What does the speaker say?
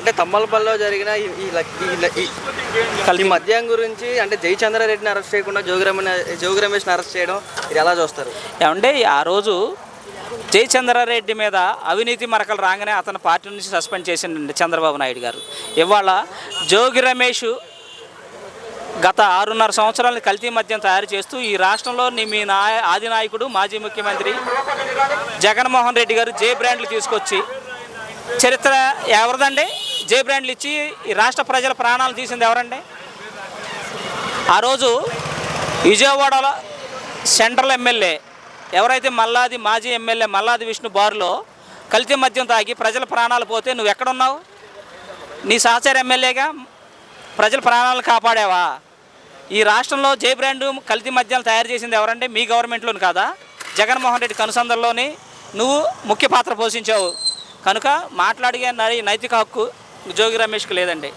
అంటే తమ్మలపల్లిలో జరిగిన ఈ మద్యం గురించి అంటే జయచంద్రారెడ్డిని అరెస్ట్ చేయకుండా జోగి రమేష్ని అరెస్ట్ చేయడం ఇది ఎలా చూస్తారు? ఏమంటే ఆ రోజు జయచంద్రారెడ్డి మీద అవినీతి మరకలు రాగానే అతని పార్టీ నుంచి సస్పెండ్ చేసిండండి చంద్రబాబు నాయుడు గారు. ఇవాళ జోగి రమేష్ గత 6.5 సంవత్సరాలని కల్తీ మద్యం తయారు చేస్తూ ఈ రాష్ట్రంలో మీ ఆది నాయకుడు మాజీ ముఖ్యమంత్రి జగన్మోహన్ రెడ్డి గారు జే బ్రాండ్లు తీసుకొచ్చి చరిత్ర ఎవరిదండి? జే బ్రాండ్లు ఇచ్చి ఈ రాష్ట్ర ప్రజల ప్రాణాలు తీసింది ఎవరండి? ఆ రోజు విజయవాడలో సెంట్రల్ ఎమ్మెల్యే ఎవరైతే మాజీ ఎమ్మెల్యే మల్లాది విష్ణు బారులో కల్తీ మద్యం తాగి ప్రజల ప్రాణాలు పోతే నువ్వు ఎక్కడున్నావు? నీ సహచర ఎమ్మెల్యేగా ప్రజల ప్రాణాలను కాపాడావా? ఈ రాష్ట్రంలో జే బ్రాండ్ కల్తీ మద్యాలు తయారు చేసింది ఎవరంటే మీ గవర్నమెంట్లోని కాదా? జగన్మోహన్ రెడ్డి కనుసంధంలోని నువ్వు ముఖ్య పాత్ర పోషించావు కనుక మాట్లాడే నైతిక హక్కు జోగి రమేష్కి లేదండి.